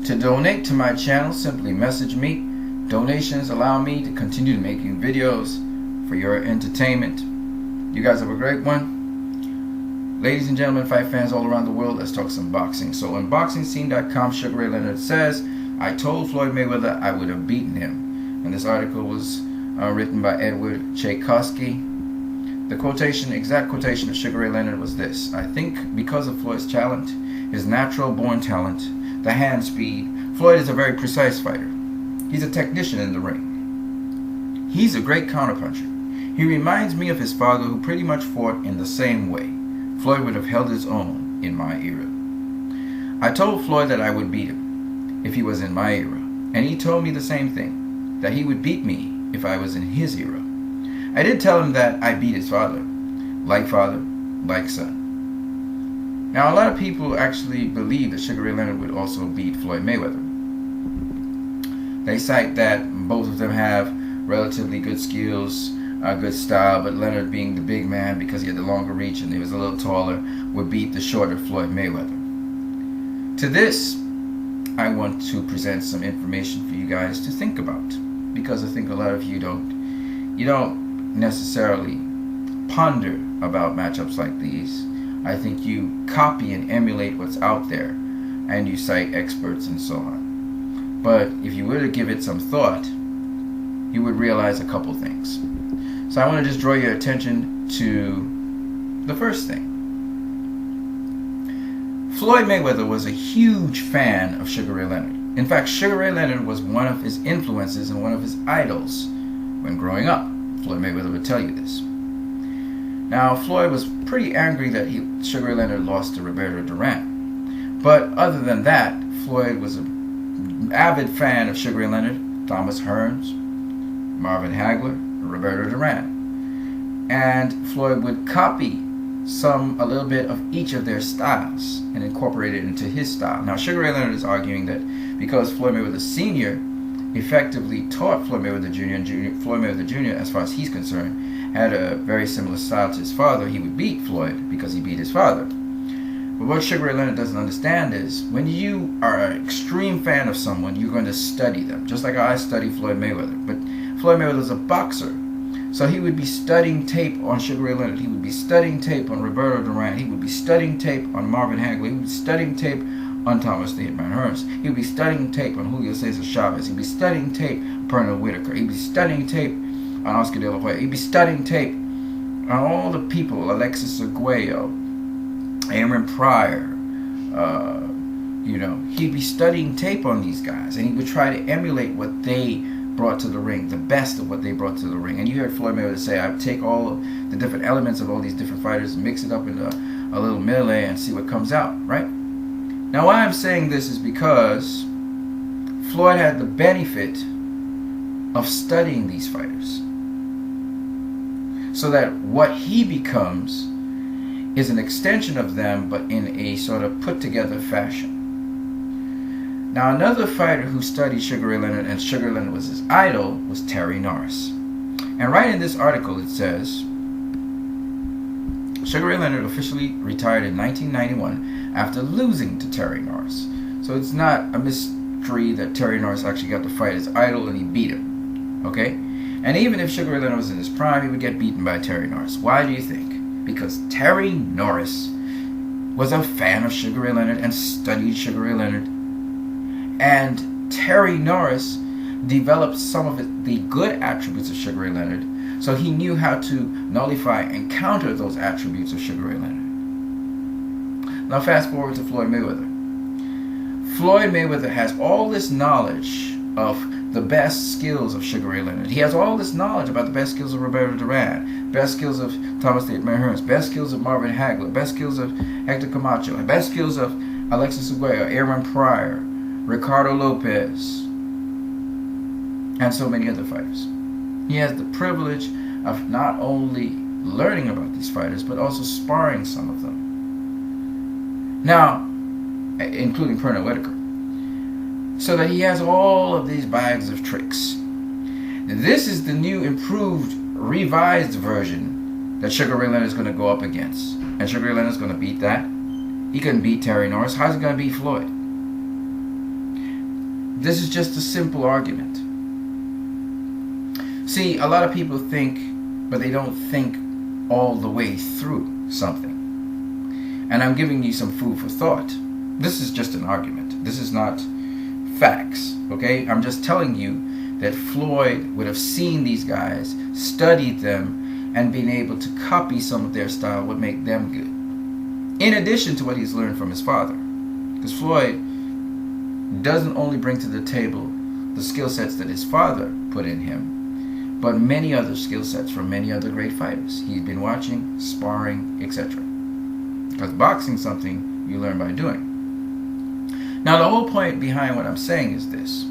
To donate to my channel, simply message me. Donations allow me to continue making videos for your entertainment. You guys have a great one. Ladies and gentlemen, fight fans all around the world, let's talk some boxing. So on BoxingScene.com, Sugar Ray Leonard says, I told Floyd Mayweather I would have beaten him. And this article was written by Edward Tchaikovsky. The quotation, exact quotation of Sugar Ray Leonard was this: I think because of Floyd's talent, his natural born talent, the hand speed, Floyd is a very precise fighter. He's a technician in the ring. He's a great counterpuncher. He reminds me of his father, who pretty much fought in the same way. Floyd would have held his own in my era. I told Floyd that I would beat him if he was in my era, and he told me the same thing, that he would beat me if I was in his era. I did tell him that I beat his father, like son. Now, a lot of people actually believe that Sugar Ray Leonard would also beat Floyd Mayweather. They cite that both of them have relatively good skills, good style, but Leonard, being the big man because he had the longer reach and he was a little taller, would beat the shorter Floyd Mayweather. To this, I want to present some information for you guys to think about, because I think a lot of you don't necessarily ponder about matchups like these. I think you copy and emulate what's out there, and you cite experts and so on. But if you were to give it some thought, you would realize a couple things. So I want to just draw your attention to the first thing. Floyd Mayweather was a huge fan of Sugar Ray Leonard. In fact, Sugar Ray Leonard was one of his influences and one of his idols when growing up. Floyd Mayweather would tell you this. Now, Floyd was pretty angry that Sugar Ray Leonard lost to Roberto Duran. But other than that, Floyd was an avid fan of Sugar Ray Leonard, Thomas Hearns, Marvin Hagler, Roberto Duran. And Floyd would copy a little bit of each of their styles and incorporate it into his style. Now, Sugar Ray Leonard is arguing that because Floyd Mayweather Sr. effectively taught Floyd Mayweather Jr. and Floyd Mayweather Jr., as far as he's concerned, had a very similar style to his father, he would beat Floyd because he beat his father. But what Sugar Ray Leonard doesn't understand is, when you are an extreme fan of someone, you're going to study them, just like I study Floyd Mayweather. But Floyd Mayweather is a boxer, so he would be studying tape on Sugar Ray Leonard, he would be studying tape on Roberto Duran, he would be studying tape on Marvin Hagler, he would be studying tape on Thomas the Hitman Hearns, he would be studying tape on Julio Cesar Chavez, he'd be studying tape on Pernell Whitaker, he'd be studying tape on Oscar De La Hoya, he'd be studying tape on all the people, Alexis Arguello, Aaron Pryor, he'd be studying tape on these guys, and he would try to emulate what they brought to the ring, the best of what they brought to the ring. And you heard Floyd Mayweather say, I take all of the different elements of all these different fighters and mix it up into a little melee and see what comes out, right? Now, why I'm saying this is because Floyd had the benefit of studying these fighters, so that what he becomes is an extension of them, but in a sort of put together fashion. Now, another fighter who studied Sugar Ray Leonard, and Sugar Ray Leonard was his idol, was Terry Norris. And right in this article it says, Sugar Ray Leonard officially retired in 1991 after losing to Terry Norris. So it's not a mystery that Terry Norris actually got to fight his idol and he beat him. Okay? And even if Sugar Ray Leonard was in his prime, he would get beaten by Terry Norris. Why do you think? Because Terry Norris was a fan of Sugar Ray Leonard and studied Sugar Ray Leonard. And Terry Norris developed some of the good attributes of Sugar Ray Leonard, so he knew how to nullify and counter those attributes of Sugar Ray Leonard. Now fast forward to Floyd Mayweather. Floyd Mayweather has all this knowledge of the best skills of Sugar Ray Leonard. He has all this knowledge about the best skills of Roberto Duran, best skills of Thomas the Hitman Hearns, best skills of Marvin Hagler, best skills of Hector Camacho, best skills of Alexis Arguello, Aaron Pryor, Ricardo Lopez, and so many other fighters. He has the privilege of not only learning about these fighters, but also sparring some of them. Now, including Pernell Whitaker. So that he has all of these bags of tricks. This is the new, improved, revised version that Sugar Ray Leonard is going to go up against. And Sugar Ray Leonard is going to beat that. He couldn't beat Terry Norris. How's he going to beat Floyd? This is just a simple argument. See, a lot of people think, but they don't think all the way through something. And I'm giving you some food for thought. This is just an argument. This is not facts, okay? I'm just telling you that Floyd would have seen these guys, studied them, and been able to copy some of their style would make them good. In addition to what he's learned from his father. Because Floyd doesn't only bring to the table the skill sets that his father put in him, but many other skill sets from many other great fighters. He's been watching, sparring, etc. Because boxing is something you learn by doing. Now the whole point behind what I'm saying is this.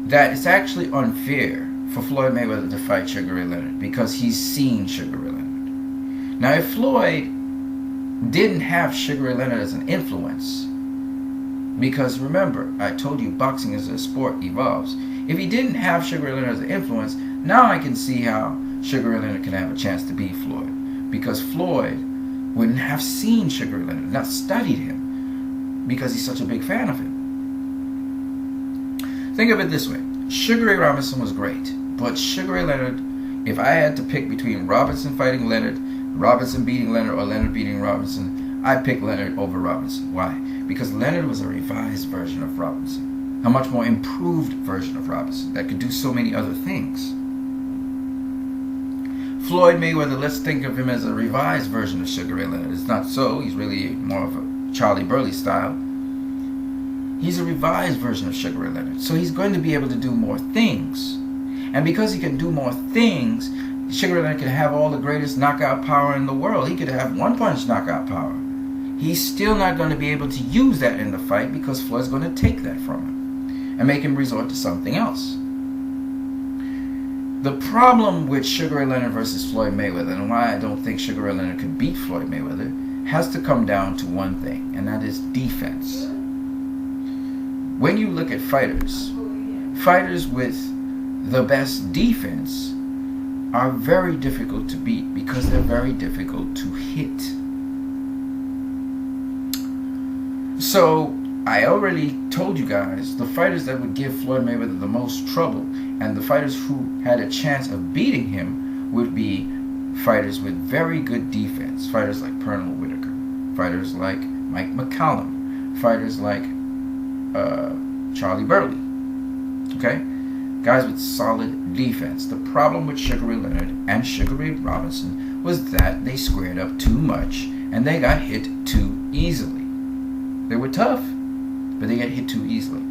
That it's actually unfair for Floyd Mayweather to fight Sugar Ray Leonard because he's seen Sugar Ray Leonard. Now if Floyd didn't have Sugar Ray Leonard as an influence, because remember, I told you boxing as a sport evolves. If he didn't have Sugar Ray Leonard as an influence, now I can see how Sugar Ray Leonard can have a chance to beat Floyd. Because Floyd wouldn't have seen Sugar Ray Leonard, not studied him, because he's such a big fan of him. Think of it this way. Sugar Ray Robinson was great, but Sugar Ray Leonard, if I had to pick between Robinson fighting Leonard, Robinson beating Leonard, or Leonard beating Robinson, I'd pick Leonard over Robinson. Why? Because Leonard was a revised version of Robinson. A much more improved version of Robinson that could do so many other things. Floyd Mayweather, let's think of him as a revised version of Sugar Ray Leonard. It's not so. He's really more of a Charlie Burley style. He's a revised version of Sugar Ray Leonard. So he's going to be able to do more things. And because he can do more things, Sugar Ray Leonard can have all the greatest knockout power in the world. He could have one-punch knockout power. He's still not going to be able to use that in the fight because Floyd's going to take that from him and make him resort to something else. The problem with Sugar Ray Leonard versus Floyd Mayweather, and why I don't think Sugar Ray Leonard could beat Floyd Mayweather, has to come down to one thing, and that is defense. When you look at fighters with the best defense are very difficult to beat because they're very difficult to hit. So I already told you guys the fighters that would give Floyd Mayweather the most trouble and the fighters who had a chance of beating him would be fighters with very good defense. Fighters like Pernell Whitaker, fighters like Mike McCallum, fighters like Charlie Burley. Okay? Guys with solid defense. The problem with Sugar Ray Leonard and Sugar Ray Robinson was that they squared up too much and they got hit too easily. They were tough, but they got hit too easily.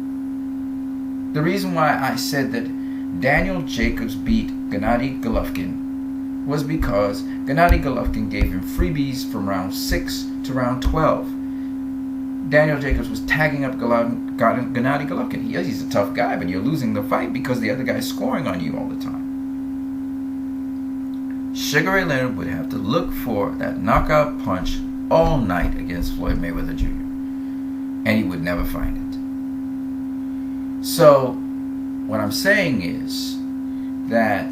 The reason why I said that Daniel Jacobs beat Gennady Golovkin was because Gennady Golovkin gave him freebies from round 6 to round 12. Daniel Jacobs was tagging up Gennady Golovkin. He's a tough guy, but you're losing the fight because the other guy's scoring on you all the time. Sugar Ray Leonard would have to look for that knockout punch all night against Floyd Mayweather Jr. And he would never find it. So, what I'm saying is that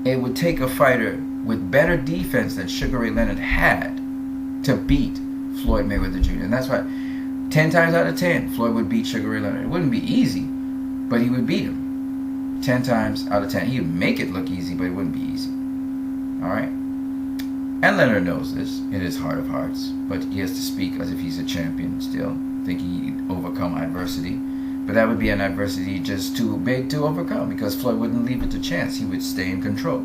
it would take a fighter with better defense than Sugar Ray Leonard had to beat Floyd Mayweather Jr. And that's why 10 times out of 10, Floyd would beat Sugar Ray Leonard. It wouldn't be easy, but he would beat him. 10 times out of 10. He would make it look easy, but it wouldn't be easy. Alright? And Leonard knows this in his heart of hearts, but he has to speak as if he's a champion still, thinking he'd overcome adversity. But that would be an adversity just too big to overcome because Floyd wouldn't leave it to chance. He would stay in control.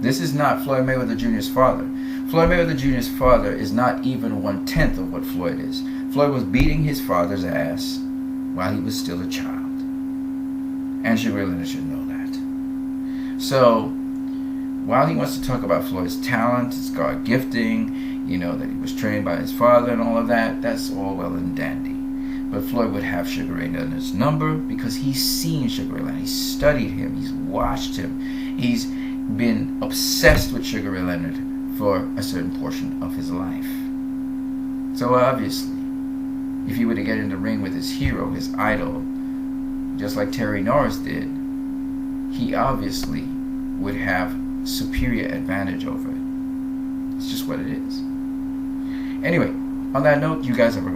This is not Floyd Mayweather Jr.'s father. Floyd Mayweather Jr.'s father is not even 1/10 of what Floyd is. Floyd was beating his father's ass while he was still a child. And Sugar Ray Leonard should know that. So, while he wants to talk about Floyd's talent, his God gifting, that he was trained by his father and all of that, that's all well and dandy. But Floyd would have Sugar Ray Leonard's number because he's seen Sugar Ray Leonard. He's studied him. He's watched him. He's been obsessed with Sugar Ray Leonard for a certain portion of his life. So obviously, if he were to get in the ring with his hero, his idol, just like Terry Norris did, he obviously would have superior advantage over it. It's just what it is. Anyway, on that note, you guys have a